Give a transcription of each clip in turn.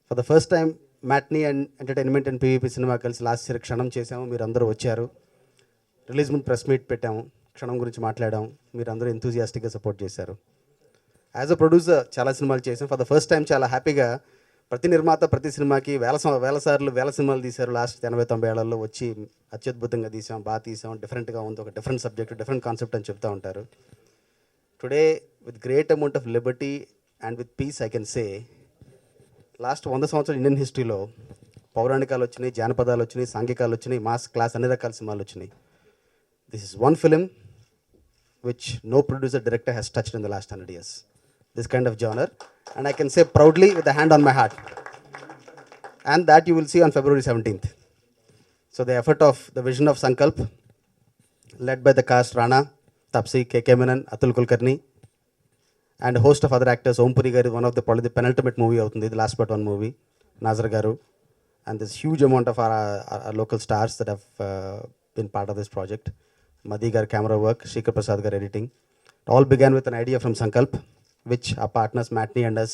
For the first time matinee and entertainment and PVP cinema కలిసి last year క్షణం చేసాము. మీరు అందరూ వచ్చారు. రిలీజ్ ముందు ప్రెస్ మీట్ పెట్టాము, క్షణం గురించి మాట్లాడాము. మీరు అందరూ ఎంతూజియాస్టిక్గా సపోర్ట్ చేశారు. యాజ్ అ ప్రొడ్యూసర్ చాలా సినిమాలు చేసాం. ఫర్ ద ఫస్ట్ టైం చాలా హ్యాపీగా ప్రతి నిర్మాత ప్రతి సినిమాకి వేల సినిమాలు తీశారు. లాస్ట్ 80-90 ఏళ్లలో వచ్చి అత్యద్భుతంగా తీసాం, బాగా తీసాం, డిఫరెంట్గా ఉంది, ఒక డిఫరెంట్ సబ్జెక్ట్, డిఫరెంట్ కాన్సెప్ట్ అని చెప్తూ ఉంటారు. Today with great amount of Liberty and with peace I can say last 100 సంవత్సరాల ఇండియన్ హిస్టరీలో పౌరాణికాలు వచ్చినాయి, జానపదాలు వచ్చినాయి, సాంఘికాలు వచ్చినాయి, మాస్ క్లాస్ అన్ని రకాల సినిమాలు వచ్చినాయి. This is one film which no producer director has touched in the last 100 years. This kind of genre, and I can say proudly with a hand on my heart, and that you will see on February 17th. So the effort of the vision of Sankalp, led by the cast Rana, Tapsi, K.K. Menon, Atul Kulkarni, and a host of other actors. Om Puri garu, one of the probably the penultimate movie avutundi, the last but one movie, Nazar garu, and this huge amount of our local stars that have been part of this project. Madhi gar camera work, Shikhar Prasad gar editing. It all began with an idea from Sankalp, which our partners Matney and us,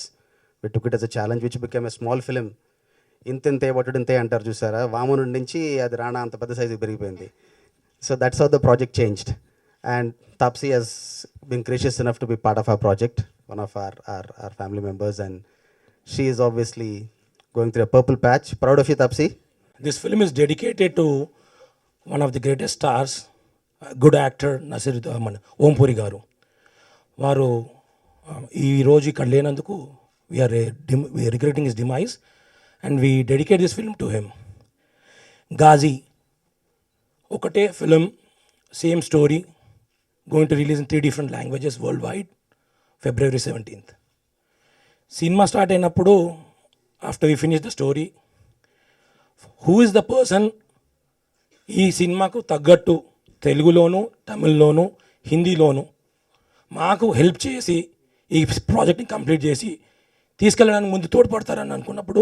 we took it as a challenge, which became a small film. ఇంతే వటుడింతే అంటారు చూసారా, వామను నుంచి అది రాణా అంత పెద్ద సైజుకి పెరిగిపోయింది. So that's how the project changed, and Taapsee has been gracious enough to be part of our project, one of our family members, and she is obviously going through a purple patch. Proud of you, Tapsi. This film is dedicated to one of the greatest stars, a good actor, Nasir Om Puri garu. వారు ఈరోజు ఇక్కడ లేనందుకు we are regretting his demise, and we dedicate this film to him. Ghazi ఒకటే film, same story, going to release in 3 different languages worldwide, February 17th. Cinema start అయినప్పుడు, after we finish the story, who is the person ఈ సినిమాకు తగ్గట్టు తెలుగులోను, తమిళ్లోను, హిందీలోను మాకు help చేసి ఈ ప్రాజెక్ట్ని complete చేసి తీసుకెళ్ళడానికి ముందు తోడ్పడతారని అనుకున్నప్పుడు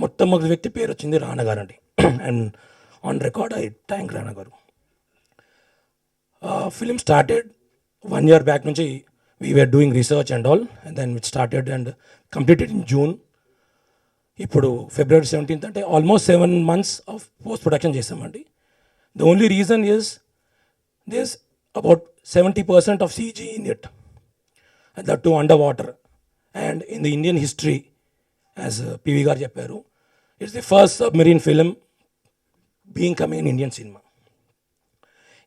మొట్టమొదటి వ్యక్తి పేరు వచ్చింది రానా గారు అండి. And on record I thank Rana garu. Film started 1 year back నుంచి we were doing research and all, and then it started and completed in June. ఇప్పుడు February 17th అంటే almost 7 months of post production చేసామండి. The only reason is this about 70% of CG in it, and that too underwater. And in the Indian history, as PV గారు చెప్పారు, it's the first submarine film being coming in Indian cinema.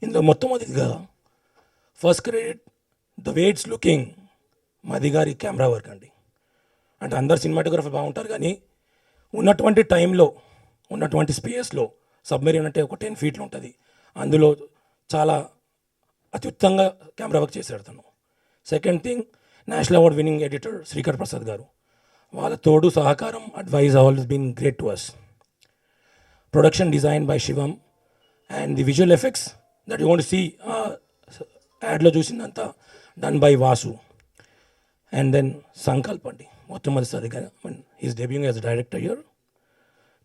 ఇందులో మొట్టమొదటిగా first credit the way it's looking మది గారి camera work అండి. అంటే అందరు cinematographer బాగుంటారు, కానీ ఉన్నటువంటి టైంలో, ఉన్నటువంటి స్పేస్లో, సబ్మెరీన్ అంటే ఒక 10 feet ఉంటుంది, అందులో చాలా అత్యుత్తంగా కెమెరా వర్క్ చేశాడు తను. Second thing, national award winning editor Sreekar Prasad garu, వాళ్ళ తోడు సహకారం, advice always been great to us. Production design by Shivam, and the visual effects that you want see యాడ్లో చూసిందంతా done by Vasu. And then Sankalp అండి, మొట్టమొదటిసారిగా he's debuting as director here.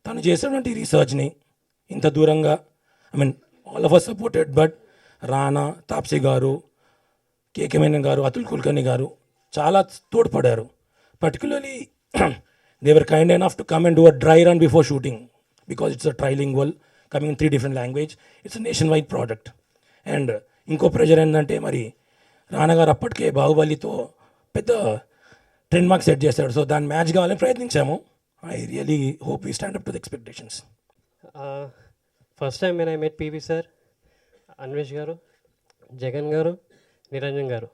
తను చేసినటువంటి రీసెర్చ్ని ఇంత దూరంగా, all of us supported, but Rana, Taapsee garu, KK Menon garu, Atul Kulkarni garu చాలా తోడ్పడారు. Particularly they were kind enough to come and do a dry run before shooting, because it's a trilingual coming in 3 different languages. It's a nation wide product. And ఇంకో pressure ఏంటంటే, మరి రానా గారు అప్పటికే బాహుబలితో పెద్ద trend mark set చేశాడు. So దాన్ని match కావాలని ప్రయత్నించాము. I really hope we stand up to the expectations. First time when I met PV sir, Anvesh గారు, జగన్ గారు, నిరంజన్ గారు,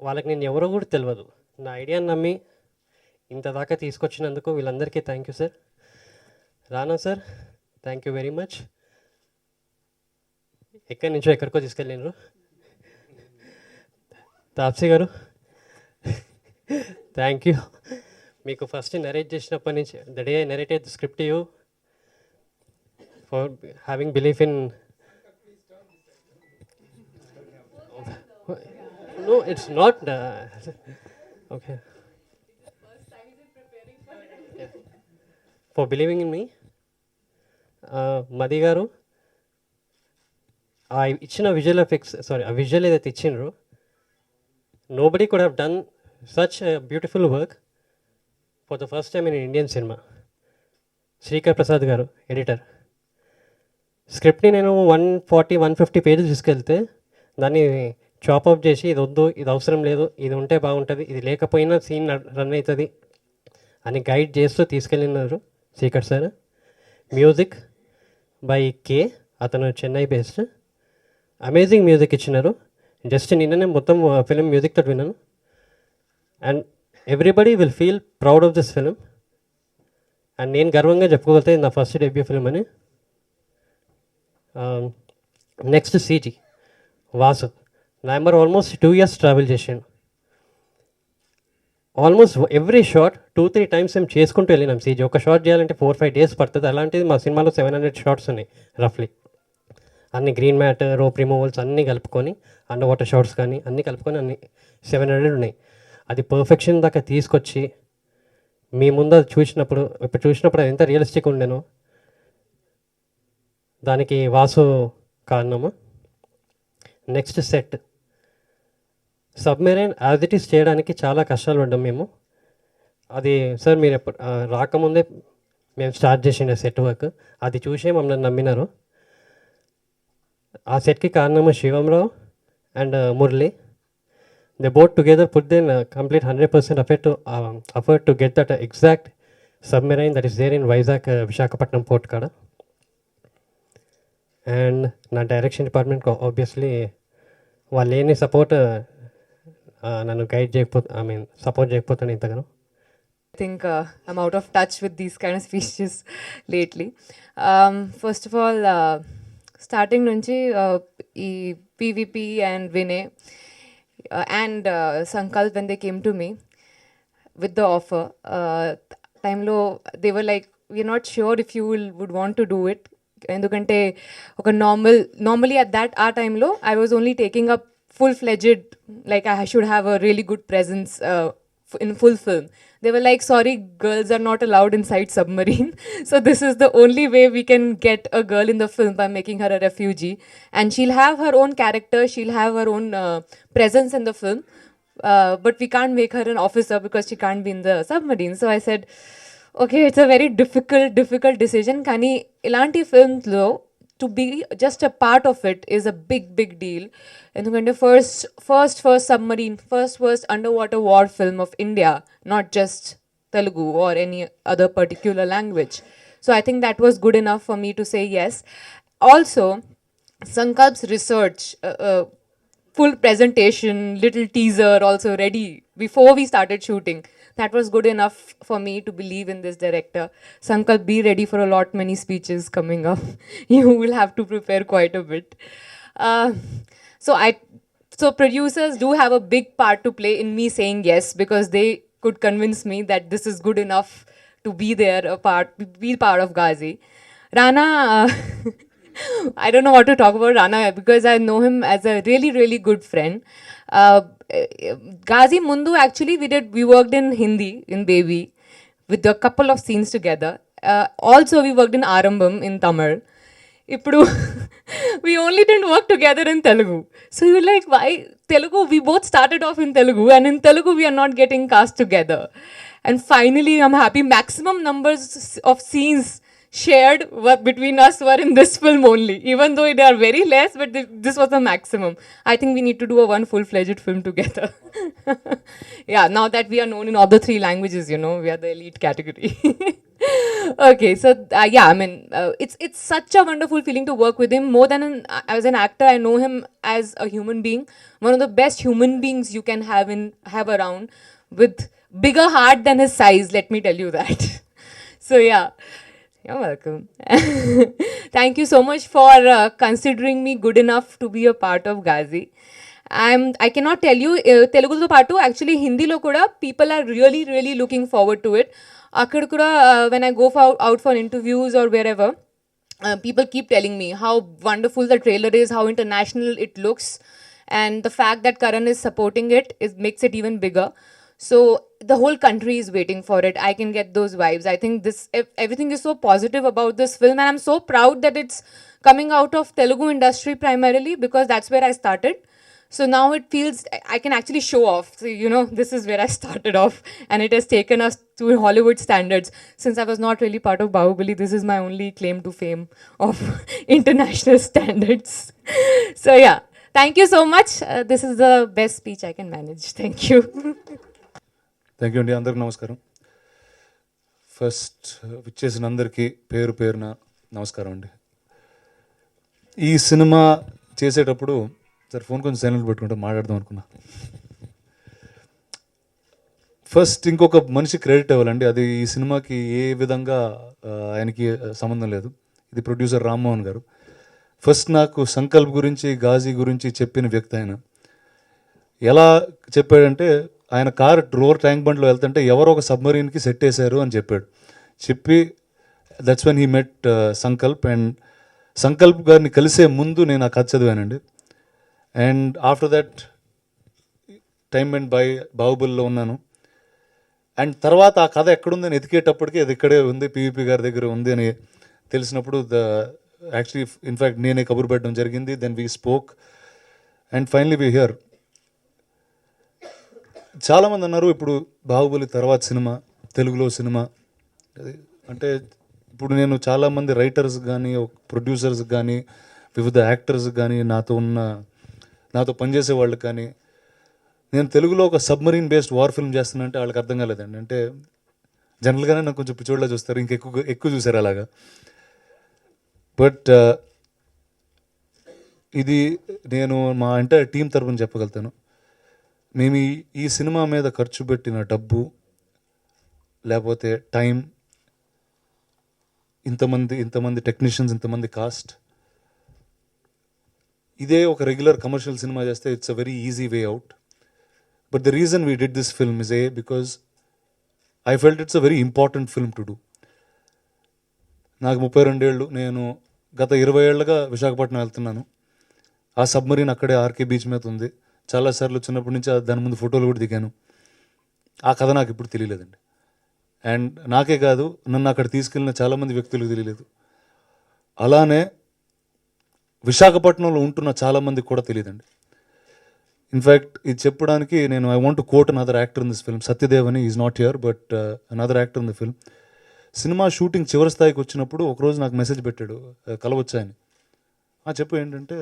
వాళ్ళకి నేను ఎవరో కూడా తెలియదు. నా ఐడియాని నమ్మి ఇంత దాకా తీసుకొచ్చినందుకు వీళ్ళందరికీ thank you sir. Rana sir, thank you very much. ఎక్కడి నుంచో ఎక్కడికో తీసుకెళ్ళినారు. తాప్సీ గారు, థ్యాంక్ యూ. మీకు ఫస్ట్ నరేట్ చేసినప్పటి నుంచి, the day I narrated the script you, for having belief in. No, it's not. Okay. Yeah. For believing in me, Madhi garu, I ichina visual effects, sorry, a visual ఏదైతే ఇచ్చిండ్రు, nobody could have done such a beautiful work for the first time in Indian cinema. Srikar Prasad గారు editor. స్క్రిప్ట్ని నేను 140-150 pages తీసుకెళ్తే దాన్ని చాపప్ చేసి ఇది వద్దు, ఇది అవసరం లేదు, ఇది ఉంటే బాగుంటుంది, ఇది లేకపోయినా సీన్ రన్ అవుతుంది అని గైడ్ చేస్తూ తీసుకెళ్ళినారు శ్రీకర్ సార్. మ్యూజిక్ బై కే, అతను చెన్నై బేస్డ్. అమేజింగ్ మ్యూజిక్ ఇచ్చినారు. జస్ట్ నిన్ననే మొత్తం ఫిలిం మ్యూజిక్ తోటి విన్నాను. And everybody will feel proud of this film. And నేను గర్వంగా చెప్పుకోగలితే నా ఫస్ట్ డెబ్యూ ఫిలిం అని. Next CG Vasu. Number almost 2 years travel చేసాను. ఆల్మోస్ట్ ఎవ్రీ షాట్ 2-3 times మేము చేసుకుంటూ వెళ్ళినాం. సీజీ ఒక షాట్ చేయాలంటే 4-5 days పడుతుంది. అలాంటిది మా సినిమాలో 700 షాట్స్ ఉన్నాయి రఫ్లీ. అన్ని గ్రీన్ మ్యాట్, రోప్ రిమూవల్స్ అన్నీ కలుపుకొని, అండర్ వాటర్ షాట్స్ కానీ అన్నీ కలుపుకొని అన్ని 700 ఉన్నాయి. అది పర్ఫెక్షన్ దాకా తీసుకొచ్చి మీ ముందు అది ఇప్పుడు చూసినప్పుడు అది ఎంత రియలిస్టిక్ ఉండేనో దానికి వాసు కారణము. Next set submarine as it is చేయడానికి చాలా కష్టాలు పడ్డాం మేము. అది సార్ మీరు ఎప్పుడు రాకముందే మేము స్టార్ట్ చేసిండే సెట్ వర్క్. అది చూసే మమ్మల్ని నమ్మినారు. ఆ సెట్కి కారణము Shivam Rao and Murali. They both together put then complete 100% effort to get that exact submarine that is there in Vizag, Visakhapatnam port కాడ. అండ్ నా డైరెక్షన్ డిపార్ట్మెంట్ ఆబ్వియస్లీ వాళ్ళు లేని సపోర్ట్ నన్ను గైడ్ చేయకపోతే support చేయకపోతాను ఇంతగానో. I think I'm out of touch with these kind of speeches lately. First of all, starting nunchi ee PVP and Vinay and Sankalp, when they came to me with the offer, time lo they were like, we're not sure if you would want to do it. ఎందుకంటే ఒక normally at that ఆ టైంలో I was only taking up full-fledged, like I should have a really good presence in full film. They were like, sorry, girls are not allowed inside submarine. So this is the only way we can get a girl in the film, by making her a refugee. And she'll have her own character, she'll have her own presence in the film. But we can't make her an officer because she can't be in the submarine. So I said, okay, it's a very difficult decision. Kani ilanti films lo to be just a part of it is a big deal. ఎందుకంటే first submarine, first underwater war film of India, not just Telugu or any other particular language. So I think that was good enough for me to say yes. Also, Sankalp's research, full presentation, little teaser also ready before we started shooting. That was good enough for me to believe in this director. Sankalp, be ready for a lot many speeches coming up. You will have to prepare quite a bit. So producers do have a big part to play in me saying yes, because they could convince me that this is good enough to be there, be part of Ghazi. Rana, I don't know what to talk about Rana because I know him as a really good friend. Ghazi Mundu, actually we worked in Hindi in Baby with a couple of scenes together. Also we worked in Arambam in Tamil. Ippudu we only didn't work together in Telugu. So you were like, why Telugu? We both started off in Telugu, and in Telugu we are not getting cast together. And finally I'm happy maximum numbers of scenes shared between us were in this film only, even though they are very less, but this was the maximum. I think we need to do a one full-fledged film together. Yeah, now that we are known in all the 3 languages, you know, we are the elite category. Okay, so yeah, I mean, it's such a wonderful feeling to work with him. More than as an actor, I know him as a human being, one of the best human beings you can have around, with bigger heart than his size, let me tell you that. So yeah. You're welcome. Thank you so much for considering me good enough to be a part of Ghazi. I cannot tell you, Telugu lo paatu, actually Hindi lo kuda people are really looking forward to it. Akkada kuda when I go out for interviews or wherever, people keep telling me how wonderful the trailer is, how international it looks, and the fact that Karan is supporting it makes it even bigger. So the whole country is waiting for it. I can get those vibes. I think everything is so positive about this film, and I'm so proud that it's coming out of Telugu industry primarily, because that's where I started. So now it feels I can actually show off. So, you know, this is where I started off, and it has taken us to Hollywood standards. Since I was not really part of Bahubali, this is my only claim to fame of international standards. So, yeah, thank you so much. This is the best speech I can manage. Thank you. Thank you అండి. అందరికి నమస్కారం. First విచ్చేసిన అందరికీ పేరు పేరున నమస్కారం అండి. ఈ సినిమా చేసేటప్పుడు సార్ ఫోన్ కొంచెం సైలెంట్ పెట్టుకుంటే మాట్లాడదాం అనుకున్నా. ఫస్ట్ ఇంకొక మనిషి క్రెడిట్ ఇవ్వాలండి. అది ఈ సినిమాకి ఏ విధంగా ఆయనకి సంబంధం లేదు. ఇది ప్రొడ్యూసర్ రామ్మోహన్ గారు. ఫస్ట్ నాకు సంకల్ప్ గురించి, గాజీ గురించి చెప్పిన వ్యక్తి ఆయన. ఎలా చెప్పాడంటే, ఆయన కార్ రోవర్ ట్యాంక్ బండ్లో వెళ్తుంటే ఎవరో ఒక సబ్మరీన్కి సెట్ వేశారు అని చెప్పి that's when he met Sankalp. And Sankalp గారిని కలిసే ముందు నేను ఆ కథ చదివానండి. And after that time and బాహుబలిలో ఉన్నాను. అండ్ తర్వాత ఆ కథ ఎక్కడుందని ఎతికేటప్పటికి అది ఇక్కడే ఉంది, పీవీపీ గారి దగ్గర ఉంది అని తెలిసినప్పుడు యాక్చువల్లీ ఇన్ఫ్యాక్ట్ నేనే కబురు పెట్టడం జరిగింది. Then we spoke and finally we here. చాలామంది అన్నారు ఇప్పుడు బాహుబలి తర్వాత సినిమా, తెలుగులో సినిమా అంటే. ఇప్పుడు నేను చాలామంది రైటర్స్ కానీ, ప్రొడ్యూసర్స్ కానీ, వివిధ యాక్టర్స్ కానీ, నాతో పనిచేసే వాళ్ళకి కానీ, నేను తెలుగులో ఒక సబ్మరీన్ బేస్డ్ వార్ ఫిల్మ్ చేస్తున్నానంటే వాళ్ళకి అర్థం కాలేదండి. అంటే జనరల్గానే నాకు కొంచెం పిచ్చోళ్ళ చూస్తారు, ఎక్కువ చూసారు అలాగా. బట్ ఇది నేను మా ఎంటైర్ టీం తరపున చెప్పగలుగుతాను. మేము ఈ సినిమా మీద ఖర్చు పెట్టిన డబ్బు, లేకపోతే టైం, ఇంతమంది టెక్నీషియన్స్, ఇంతమంది కాస్ట్, ఇదే ఒక రెగ్యులర్ కమర్షియల్ సినిమా చేస్తే it's a very easy way out. But the reason we did this film is because I felt it's a very important film to do. నాకు 32 ఏళ్ళు, నేను గత 20 ఏళ్ళుగా విశాఖపట్నం వెళ్తున్నాను. ఆ సబ్మరీన్ అక్కడే ఆర్కే బీచ్ మీద ఉంది. చాలాసార్లు చిన్నప్పటి నుంచి దాని ముందు ఫోటోలు కూడా దిగాను. ఆ కథ నాకు ఇప్పుడు తెలియలేదండి. అండ్ నాకే కాదు, నన్ను అక్కడ తీసుకెళ్ళిన చాలామంది వ్యక్తులకు తెలియలేదు. అలానే విశాఖపట్నంలో ఉంటున్న చాలామందికి కూడా తెలియదండి. ఇన్ఫ్యాక్ట్ ఇది చెప్పడానికి నేను I want to quote another actor in this film. Satyadev అని, is not here but another actor in the film. Cinema shooting చివరి స్థాయికి వచ్చినప్పుడు ఒకరోజు నాకు మెసేజ్ పెట్టాడు, కలవచ్చా అని. చెప్పు ఏంటంటే,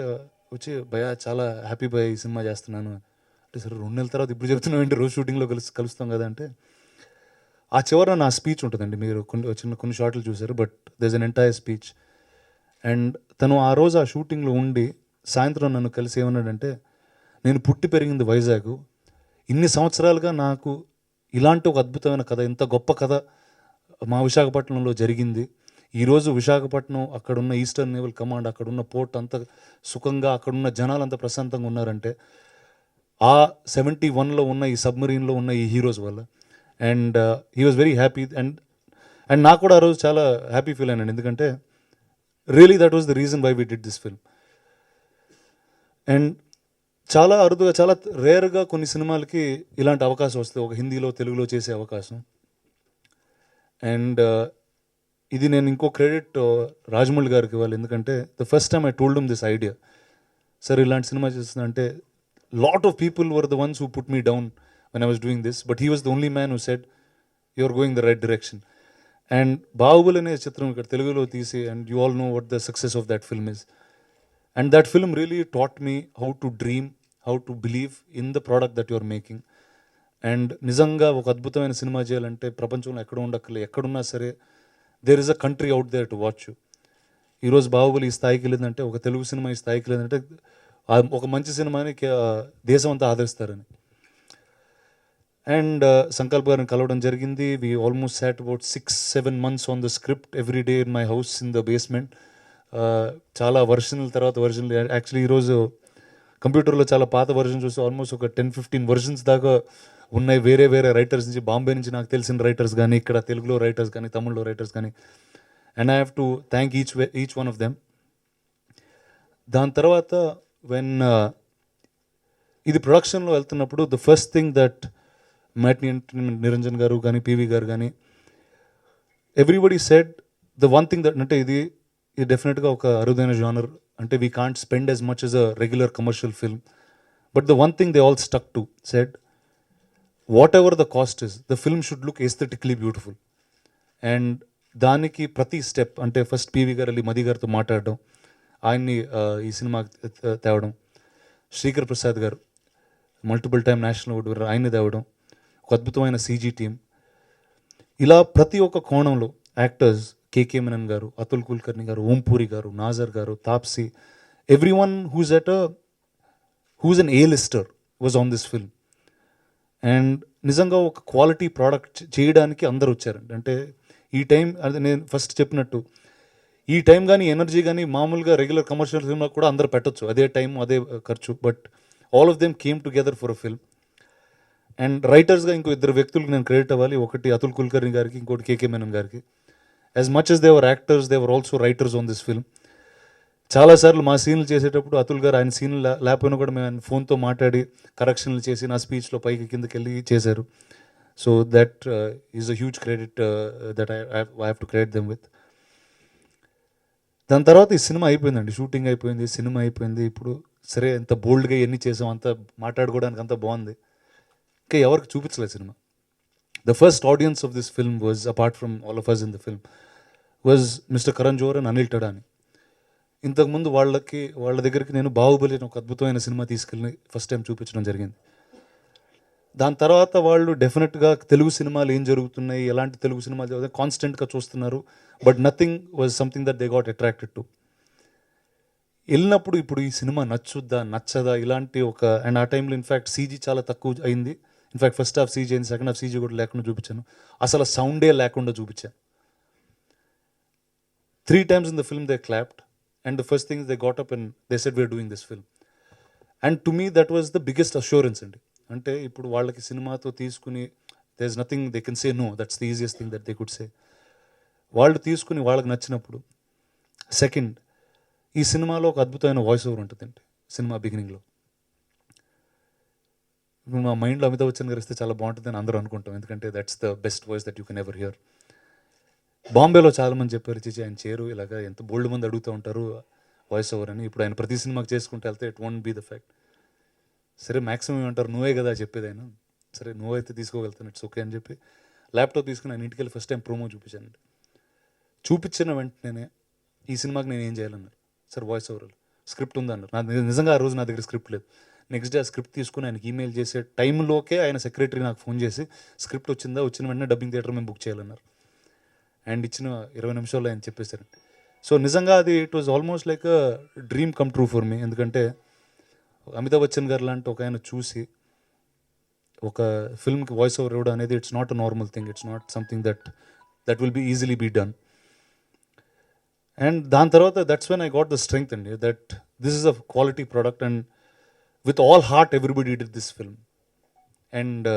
వచ్చి భయ చాలా హ్యాపీ భయ ఈ సినిమా చేస్తున్నాను అంటే. సరే 2 నెలల తర్వాత ఇప్పుడు చెప్తున్నావు ఏంటి, రోజు షూటింగ్లో కలుస్తాం కదా అంటే. ఆ చివర నా స్పీచ్ ఉంటుందండి, మీరు కొన్ని షార్ట్లు చూసారు, but there is an entire speech. And తను ఆ రోజు ఆ షూటింగ్లో ఉండి సాయంత్రం నన్ను కలిసి ఏమన్నాడంటే, నేను పుట్టి పెరిగింది వైజాగ్, ఇన్ని సంవత్సరాలుగా నాకు ఇలాంటి ఒక అద్భుతమైన కథ, ఇంత గొప్ప కథ మా విశాఖపట్నంలో జరిగింది. ఈరోజు విశాఖపట్నం, అక్కడున్న ఈస్టర్న్ నేవల్ కమాండ్, అక్కడున్న పోర్ట్ అంత సుఖంగా, అక్కడున్న జనాలు అంత ప్రశాంతంగా ఉన్నారంటే ఆ 71లో ఉన్న ఈ సబ్మరీన్లో ఉన్న ఈ హీరోస్ వల్ల. And he was very happy. And నాకు కూడా ఆ రోజు చాలా హ్యాపీ ఫీల్ అయినాను, ఎందుకంటే really that was the reason why we did this film. And చాలా అరుదుగా, చాలా రేర్గా కొన్ని సినిమాలకి ఇలాంటి అవకాశం వస్తుంది, ఒక హిందీలో తెలుగులో చేసే అవకాశం. అండ్ ఇది నేను ఇంకో క్రెడిట్ రాజమౌళి గారికి ఇవ్వాలి, ఎందుకంటే the first time I told him this idea, sir ఇలాంటి సినిమా చేస్తున్నా అంటే lot of people were the ones who put me down when I was doing this, but he was the only man who said you are going the right direction. And Baahubali అనే చిత్రం ఇక్కడ తెలుగులో తీసి, and you all know what the success of that film is. And that film really taught me how to dream, how to believe in the product that you are making. And నిజంగా ఒక అద్భుతమైన cinema చేయాలంటే ప్రపంచంలో ఎక్కడ ఉండక్కర్లే, ఎక్కడున్నా సరే there is a country out there to watch you. ఈరోజు బాహుబలి ఈ స్థాయికి లేదంటే, ఒక తెలుగు సినిమా ఈ స్థాయికి లేదంటే ఒక మంచి సినిమాని దేశం అంతా ఆదరిస్తారని. అండ్ సంకల్ప్ గారిని కలవడం జరిగింది. We almost sat about 6-7 months on the script every day in my house in the basement. చాలా వర్షన్ల తర్వాత వర్షన్లు. యాక్చువల్లీ ఈరోజు కంప్యూటర్లో చాలా పాత వర్షన్ చూస్తే ఆల్మోస్ట్ ఒక 10-15 versions దాకా ఉన్నాయి. వేరే రైటర్స్ నుంచి, బాంబే నుంచి నాకు తెలిసిన రైటర్స్ కానీ, ఇక్కడ తెలుగులో రైటర్స్ కానీ, తమిళ్లో రైటర్స్ కానీ. And I have to thank each one of them. దాని తర్వాత వెన్ ఇది ప్రొడక్షన్లో వెళ్తున్నప్పుడు the first thing that matinee Niranjan గారు కానీ, పివి గారు కానీ, everybody said the one thing that, అంటే ఇది డెఫినెట్గా ఒక అరుదైన జానర్, అంటే we can't spend as much as a regular commercial film, But the one thing they all stuck to, said, whatever the cost is, the film should look aesthetically beautiful. And దానికి ప్రతి step అంటే first PV గారు వెళ్ళి మది గారితో మాట్లాడడం, ఆయన్ని ఈ సినిమా తేవడం, శ్రీకర్ ప్రసాద్ గారు multiple time national award winner, ఆయన్ని తేవడం, ఒక అద్భుతమైన సీజీ టీం, ఇలా ప్రతి ఒక్క కోణంలో యాక్టర్స్ కేకే మెనన్ గారు, అతుల్ కుల్కర్ని గారు, ఓంపూరి గారు, నాజర్ గారు, Taapsee, every one whose an A Lister was on this film. And నిజంగా ఒక క్వాలిటీ ప్రోడక్ట్ చేయడానికి అందరు వచ్చారండి. అంటే ఈ టైం, అది నేను ఫస్ట్ చెప్పినట్టు, ఈ టైం కానీ ఎనర్జీ కానీ మామూలుగా రెగ్యులర్ కమర్షియల్ ఫిల్మ్లో కూడా అందరు పెట్టచ్చు, అదే టైం అదే ఖర్చు. But all of them came together for a film. And రైటర్స్గా ఇంకో ఇద్దరు వ్యక్తులకు నేను క్రెడిట్ అవ్వాలి. ఒకటి అతుల్ కుల్కర్ని గారికి, ఇంకోటి కేకే మెనన్ గారికి. As much as they were actors, they were also writers on this film. చాలాసార్లు మా సీన్లు చేసేటప్పుడు అతుల్ గారు ఆయన సీన్లు లేకపోయినా కూడా మేము ఆయన ఫోన్తో మాట్లాడి కరెక్షన్లు చేసి నా స్పీచ్లో పైకి కిందకి వెళ్ళి చేశారు. So that is a huge credit that I have to credit them with. దాని తర్వాత ఈ సినిమా అయిపోయిందండి, షూటింగ్ అయిపోయింది, సినిమా అయిపోయింది. ఇప్పుడు సరే ఎంత బోల్డ్గా ఎన్ని చేసాం, అంత మాట్లాడుకోవడానికి అంత బాగుంది. ఇంకా ఎవరికి చూపించలేదు cinema. The first audience of this film was, apart from all of us in the film, was mister Karan Johar and Anil Thadani. ఇంతకుముందు వాళ్ళ దగ్గరికి నేను బాహుబలి ఒక అద్భుతమైన సినిమా తీసుకెళ్ళి ఫస్ట్ టైం చూపించడం జరిగింది. దాని తర్వాత వాళ్ళు డెఫినెట్గా తెలుగు సినిమాలు ఏం జరుగుతున్నాయి, ఎలాంటి తెలుగు సినిమాలు కాన్స్టెంట్గా చూస్తున్నారు. But nothing was something that they got attracted to. వెళ్ళినప్పుడు ఇప్పుడు ఈ సినిమా నచ్చుద్దా నచ్చదా ఇలాంటి ఒక, అండ్ ఆ టైంలో ఇన్ఫ్యాక్ట్ సీజీ చాలా తక్కువ అయింది. ఇన్ఫ్యాక్ట్ ఫస్ట్ హాఫ్ సీజీ అయింది, సెకండ్ హాఫ్ సీజీ కూడా లేకుండా చూపించాను. అసలు సౌండే లేకుండా చూపించాను. 3 times in the film they clapped. And the first thing they got up and they said, we're doing this film. And to me that was the biggest assurance అండి. అంటే ఇప్పుడు వాళ్ళకి సినిమాతో తీసుకుని there's nothing they can say no, that's the easiest thing that they could say. వాళ్ళు తీసుకుని వాళ్ళకి నచ్చినప్పుడు, సెకండ్, ఈ సినిమాలో ఒక అద్భుతమైన వాయిస్ ఓవర్ ఉంటుందండి సినిమా బిగినింగ్లో. ఇప్పుడు మా మైండ్లో అమితాబ్ బచ్చన్ గారు ఇస్తే చాలా బాగుంటుందని అందరూ అనుకుంటాం, ఎందుకంటే that's the best voice that you can ever here. బాంబేలో చాలామంది చెప్పారు, చిచి ఆయన చేరు ఇలాగా ఎంత బోల్డ్ మంది అడుగుతూ ఉంటారు వాయిస్ ఓవర్ అని. ఇప్పుడు ఆయన ప్రతి సినిమాకి చేసుకుంటూ వెళ్తే it won't be the fact. సరే మ్యాక్సిమం ఏమంటారు, నువ్వే కదా చెప్పేది ఆయన, సరే నువ్వైతే తీసుకోగలుగుతాను, ఇట్స్ ఓకే అని చెప్పి ల్యాప్టాప్ తీసుకుని ఆయన ఇంటికి వెళ్ళి ఫస్ట్ టైం ప్రోమో చూపించానండి. చూపించిన వెంటనే ఈ సినిమాకి నేను ఏం చేయాలన్నారు. సరే వాయిస్ ఓవర్ స్క్రిప్ట్ ఉందన్నారు. నిజంగా ఆ రోజు నా దగ్గర స్క్రిప్ట్ లేదు. నెక్స్ట్ డే ఆ స్క్రిప్ట్ తీసుకుని ఆయనకి ఈమెయిల్ చేసే టైంలోకే ఆయన సెక్రటరీ నాకు ఫోన్ చేసి స్క్రిప్ట్ వచ్చిందా, వచ్చిన వెంటనే డబ్బింగ్ థియేటర్ మేము బుక్ చేయాలన్నారు. అండ్ ఇచ్చిన 20 నిమిషాల్లో ఆయన చెప్పేశారండి. సో నిజంగా అది it was almost like a dream come true for me. ఎందుకంటే అమితాబ్ బచ్చన్ గారు లాంటి ఒక ఆయన చూసి ఒక ఫిల్మ్కి వాయిస్ ఓవర్ ఇవ్వడం అనేది it's not a normal thing, it's not something that will be easily be done. And దాని తర్వాత that's when I got the strength అండి, that this is a quality product and with all heart everybody did this film. And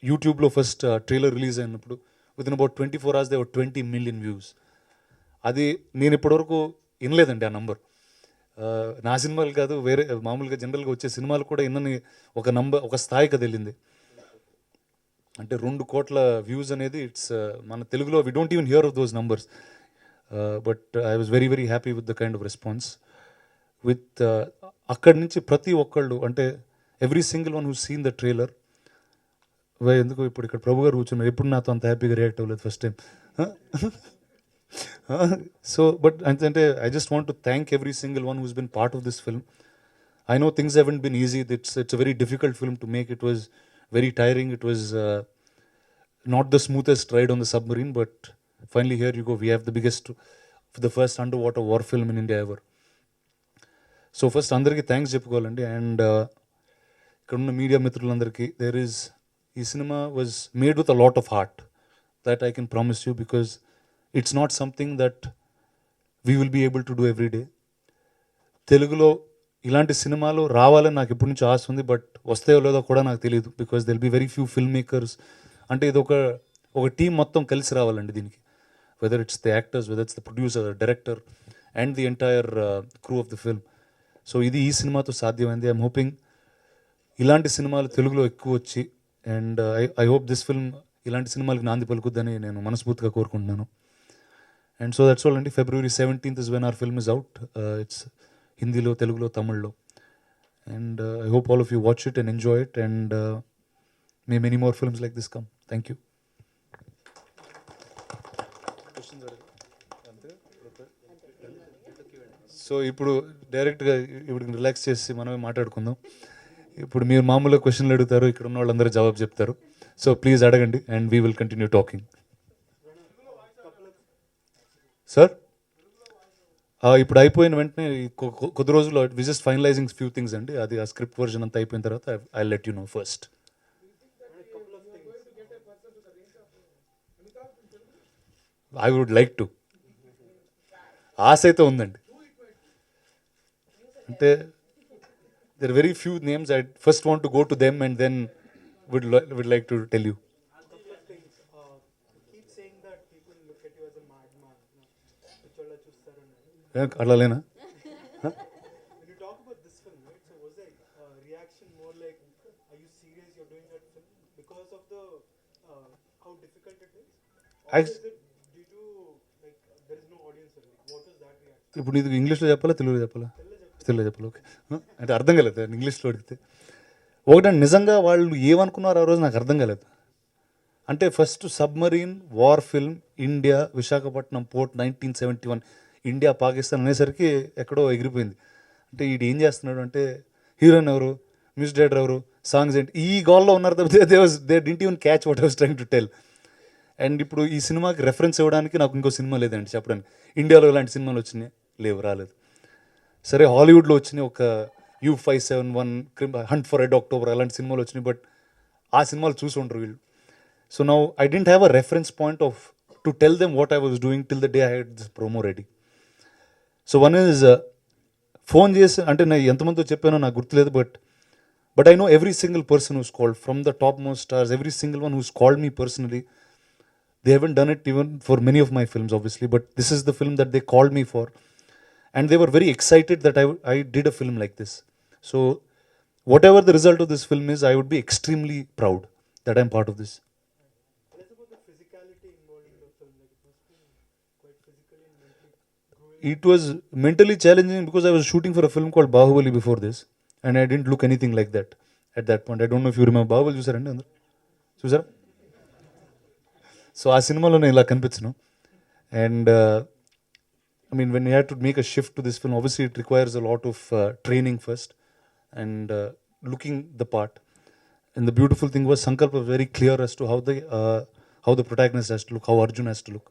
యూట్యూబ్లో first trailer release అయినప్పుడు with in about 24 hours there were 20 million views. అది నేను ఇప్పటివరకు వినలేదండి ఆ number. నా సినిమాలు కాదు, వేరే మామూలుగా జనరల్గా వచ్చే సినిమాలు కూడా ఇన్నని ఒక స్థాయికి వెళ్ళింది. అంటే 2 కోట్ల వ్యూస్ అనేది ఇట్స్ మన తెలుగులో we don't even hear of those numbers. But I was very very happy with the kind of response. With అక్కడి నుంచి ప్రతి ఒక్కళ్ళు, అంటే every single one who seen the trailer, ఎందుకు ఇప్పుడు ఇక్కడ ప్రభు గారు కూర్చున్నారు, ఎప్పుడు నాతో అంత హ్యాపీగా రియాక్ట్ అవ్వలేదు ఫస్ట్ టైం. సో బట్ అంటే I just want to thank every single one who's been part of this film. I know things haven't been easy, it's a very difficult film to make. It was very tiring, it was not the smoothest ride on the submarine, but finally here you go, we have the biggest, the first under water war film in India ever. So first అందరికీ thanks చెప్పుకోవాలండి. And ఇక్కడ ఉన్న media మిత్రులందరికీ, ఈ సినిమా was made with a lot of heart, that I can promise you, because it's not something that we will be able to do every day. తెలుగులో ఇలాంటి సినిమాలు రావాలని నాకు ఎప్పటి నుంచి ఆశ ఉంది, బట్ వస్తాయో లేదో కూడా నాకు తెలియదు, because they'll be very few film makers. అంటే ఇది ఒక టీం మొత్తం కలిసి రావాలండి దీనికి, whether it's the actors, whether it's the producer, director and the entire crew of the film. So ఇది ఈ సినిమాతో సాధ్యమైంది. ఐఎమ్ హోపింగ్ ఇలాంటి సినిమాలు తెలుగులో ఎక్కువ వచ్చి, and I hope this film ఇలాంటి సినిమాలకు నాంది పలుకుద్దని నేను మనస్ఫూర్తిగా కోరుకుంటున్నాను. అండ్ సో దట్స్ ఆల్ అండి. February 17th is when our film is out. It's హిందీలో, తెలుగులో, తమిళ్లో. And I hope all of you watch it and enjoy it, and may many more films like this come. Thank you. So ఇప్పుడు డైరెక్ట్గా ఇప్పుడు relax చేసి మనమే మాట్లాడుకుందాం. ఇప్పుడు మీరు మామూలుగా క్వశ్చన్లు అడుగుతారు, ఇక్కడ ఉన్న వాళ్ళందరూ జవాబు చెప్తారు. సో ప్లీజ్ అడగండి and we will continue talking. Sir ఇప్పుడు అయిపోయిన వెంటనే కొద్ది రోజుల్లో we just finalising few things అండి. అది ఆ స్క్రిప్ట్ వర్జన్ అంతా అయిపోయిన తర్వాత I let you know first. I would like to, ఆశ అయితే ఉందండి. అంటే there are very few names. I first want to go to them and then would like to tell you. అట్లా లేనా? ఇప్పుడు నీకు ఇంగ్లీష్లో చెప్పాలా తెలుగులో చెప్పాలా? తెలుగులో చెప్పాలి. ఓకే, అంటే అర్థం కాలేదు ఇంగ్లీష్లో అడిగితే. ఒకటండి, నిజంగా వాళ్ళు ఏమనుకున్నారు ఆ రోజు నాకు అర్థం కాలేదు. అంటే first submarine war film, India, Visakhapatnam port, 1971, India Pakistan అనేసరికి ఎక్కడో ఎగిరిపోయింది. అంటే వీడు ఏం చేస్తున్నాడు అంటే, హీరోయిన్ ఎవరు, మ్యూజిక్ డైరెక్టర్ ఎవరు, సాంగ్స్ ఏంటి, ఈ గోల్లో ఉన్నారు తప్పితే they didn't even catch what I was trying to tell. And ఇప్పుడు ఈ సినిమాకి రెఫరెన్స్ ఇవ్వడానికి నాకు ఇంకో సినిమా లేదండి చెప్పడానికి. ఇండియాలో ఇలాంటి సినిమాలు వచ్చినాయి లేవు, రాలేదు. సరే హాలీవుడ్లో వచ్చినాయి, ఒక U571, hunt for red October అలాంటి సినిమాలు వచ్చినాయి, బట్ ఆ సినిమాలు చూసి ఉండరు వీళ్ళు. So now I didn't have a reference point of to tell them what I was doing till the day I had this promo ready. So one is phone చేసి, అంటే నేను ఎంతమందితో చెప్పానో నాకు గుర్తులేదు, but I know every single person who's called from the top most stars, every single one who's called me personally. They haven't done it even for many of my films, obviously, but this is the film that they called me for. And they were very excited that I did a film like this. So, whatever the result of this film is, I would be extremely proud that I'm part of this. It was mentally challenging because I was shooting for a film called Bahubali before this, and I didn't look anything like that at that point. I don't know if you remember Bahubali, చూసారండి అందరూ? చూసారా? So ఆ సినిమాలో నేను ఇలా కనిపించను. And I mean when you have to make a shift to this film, obviously it requires a lot of training first and looking the part. And the beautiful thing was Sankalp was very clear as to how the protagonist has to look, how Arjun has to look.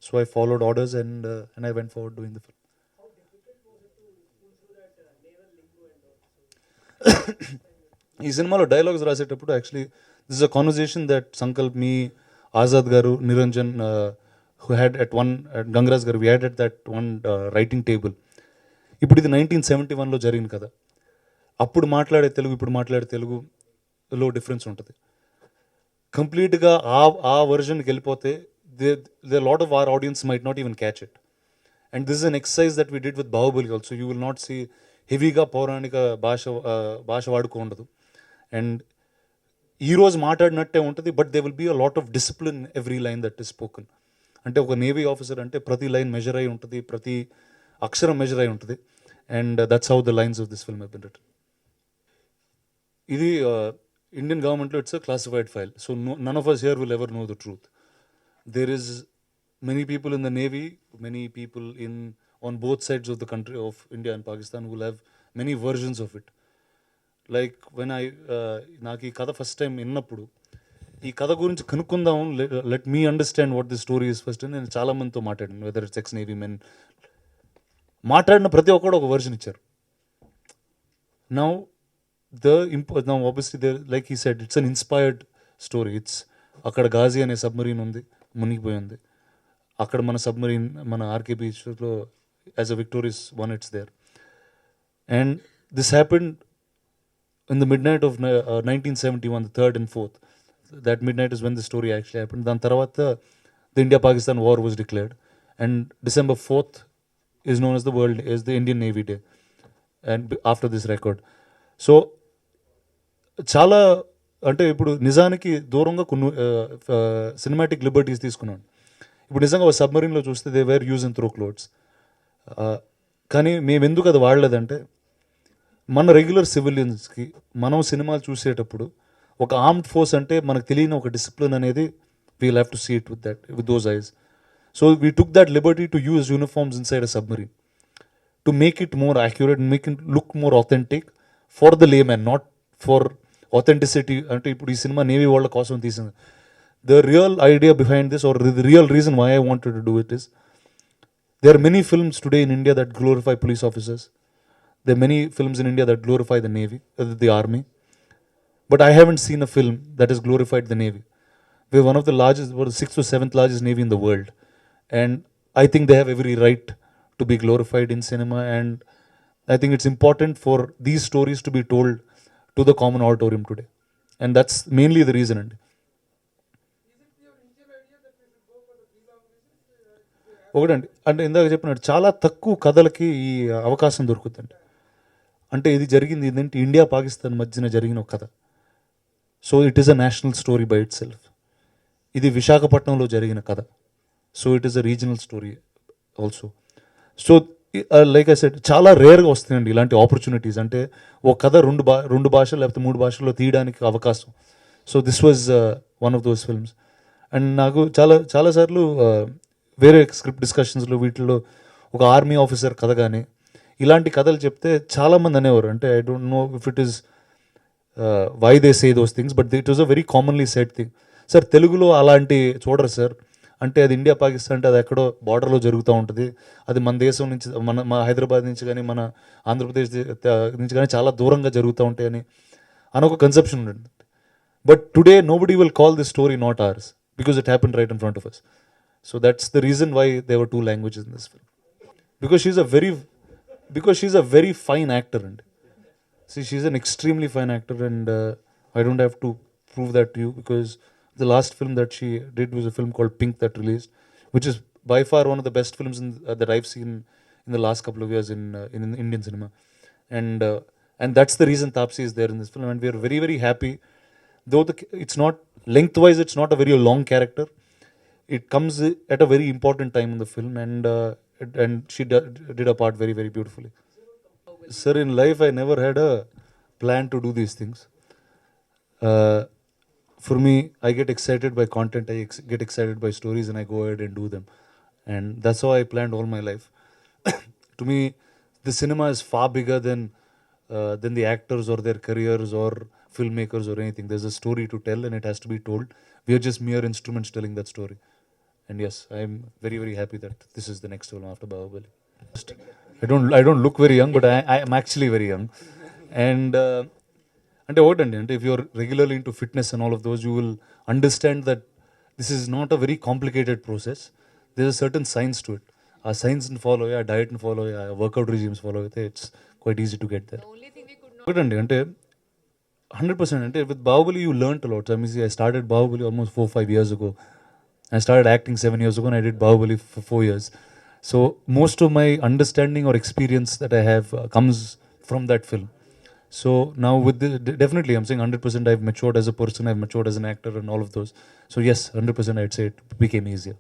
So I followed orders and I went forward doing the film. ఈ సినిమాలో dialogues రాసేటప్పుడు actually this is a conversation that Sankalp, me, Azad garu, Niranjan, who had at Gangaraj గారు, we had at that one writing table. ఇప్పుడు ఇది 1971లో జరిగింది కదా. అప్పుడు మాట్లాడే తెలుగు, ఇప్పుడు మాట్లాడే తెలుగులో డిఫరెన్స్ ఉంటుంది. కంప్లీట్గా ఆ వర్జన్కి వెళ్ళిపోతే they lot of our audience might not even catch it. And this is an exercise that we did with Baahubali also. You will not see హెవీగా పౌరాణిక భాష వాడుకో ఉండదు. అండ్ ఈరోజు మాట్లాడినట్టే ఉంటుంది, but they will be a lot of discipline every line that is spoken. అంటే ఒక నేవీ ఆఫీసర్ అంటే ప్రతి లైన్ మెజర్ అయి ఉంటుంది, ప్రతి అక్షరం మెజర్ అయి ఉంటుంది. And that's how the lines of this film have been written. ఇది ఇండియన్ గవర్నమెంట్లో it's a classified file. So none of us here will ever know the truth. There is many people in the navy, many people on both sides of the country of India and Pakistan who will have many versions of it. Like when నాకు ఈ కథ first time విన్నప్పుడు, ఈ కథ గురించి కనుక్కుందాం, let me understand what the story is first అని నేను చాలా మందితో మాట్లాడాను. Whether it's X navy men, మాట్లాడిన ప్రతి ఒక్కడు ఒక వర్జన్ ఇచ్చారు. Now obviously like he said, it's an inspired story. It's అక్కడ గాజీ అనే సబ్మరీన్ ఉంది, మునిగిపోయింది. అక్కడ మన సబ్మరీన్, మన ఆర్కే బీచ్లో as a victorious one, it's there. And this happened in the midnight of 1971, the 3rd and 4th. That midnight is when the story actually happened. Then tarvata the India-Pakistan war was declared, and December 4th is known as the Indian Navy Day, and after this record. So చాలా అంటే ఇప్పుడు నిజానికి దూరంగా కొన్ని cinematic liberties తీసుకున్నాను. ఇప్పుడు నిజంగా ఒక సబ్మరీన్లో చూస్తే they were use and throw clothes. కానీ మేము ఎందుకు అది వాడలేదంటే, మన రెగ్యులర్ సివిలియన్స్కి మనం సినిమాలు చూసేటప్పుడు ఒక ఆర్మ్డ్ ఫోర్స్ అంటే మనకు తెలియని ఒక డిసిప్లిన్ అనేది we'll have to see it with those eyes. So we took that liberty to use uniforms inside a submarine to make it more accurate, make it look more authentic for the layman, not for authenticity. అంటే ఇప్పుడు ఈ సినిమా navy వాళ్ళ కోసం తీసింది. The real idea behind this are the real reason why I wanted to do it is there are many films today in India that glorify police officers. There are many films in India that glorify the navy, the army, but I haven't seen a film that has glorified the navy. We're one of the largest, or the 6th or 7th largest navy in the world, and I think they have every right to be glorified in cinema, and I think it's important for these stories to be told to the common auditorium today, and that's mainly the reason. And ఒకటండి, అంటే ఇందాక చెప్పినట్టు చాలా తక్కువ కథలకి ఈ అవకాశం దొరుకుతుందండి. అంటే ఇది జరిగింది ఏంటంటే ఇండియా పాకిస్తాన్ మధ్యన జరిగిన ఒక కథ. So it is a national story by it self. ఇది విశాఖపట్నంలో జరిగిన కథ. So it is a regional story also. So like I said, చాలా రేర్గా వస్తాయండి ఇలాంటి ఆపర్చునిటీస్. అంటే ఒక కథ రెండు భాషలు లేకపోతే 3 భాషల్లో తీయడానికి అవకాశం. So this was one of those films. And నాకు చాలాసార్లు వేరే స్క్రిప్ట్ డిస్కషన్స్లో వీటిల్లో ఒక ఆర్మీ ఆఫీసర్ కథ కానీ ఇలాంటి కథలు చెప్తే చాలామంది అనేవారు, అంటే I don't know if it is why they say those things, but it was a very commonly said thing. Sir తెలుగులో అలాంటి చూడరు సార్, అంటే అది ఇండియా పాకిస్తాన్ అంటే అది ఎక్కడో బార్డర్లో జరుగుతూ ఉంటుంది, అది మన దేశం నుంచి మన హైదరాబాద్ నుంచి కానీ మన ఆంధ్రప్రదేశ్ నుంచి కానీ చాలా దూరంగా జరుగుతూ ఉంటాయని ఒక కన్సెప్షన్ ఉంటుంది. But today nobody will call this story not ours because it happened right in front of us. So that's the reason why there were 2 languages in this film. Because she's a very fine actor, and see, she's an extremely fine actor, and I don't have to prove that to you, because the last film that she did was a film called Pink that released, which is by far one of the best films that I've seen in the last couple of years in Indian cinema, and that's the reason Taapsee is there in this film, and we are very, very happy. Though it's not lengthwise, it's not a very long character. It comes at a very important time in the film, and she did her part very, very beautifully. Sir, in life I never had a plan to do these things. For me, I get excited by content, get excited by stories, and I go ahead and do them. And that's how I planned all my life. To me, the cinema is far bigger than the actors or their careers or filmmakers or anything. There's a story to tell, and it has to be told. We are just mere instruments telling that story. And yes, I'm very, very happy that this is the next film after Bahubali. I don't look very young, but I am actually very young. And అంటే ఒకటండి, అంటే if you're regularly into fitness and all of those, you will understand that this is not a very complicated process. There's a certain science to it. ఆ సైన్స్ని follow అయ్యి, ఆ డయట్ని follow అయ్యి, ఆ workout regimes follow అయితే it's quite easy to get there. ఒకటండి, అంటే 100%. అంటే with Baahubali you learn a lot. I started Bahubali almost 4-5 years ago. I started acting 7 years ago, and I did Bahubali for 4 years. So most of my understanding or experience that I have comes from that film. So now definitely I'm saying 100% I've matured as a person, I've matured as an actor and all of those. So yes, 100% I'd say it became easier.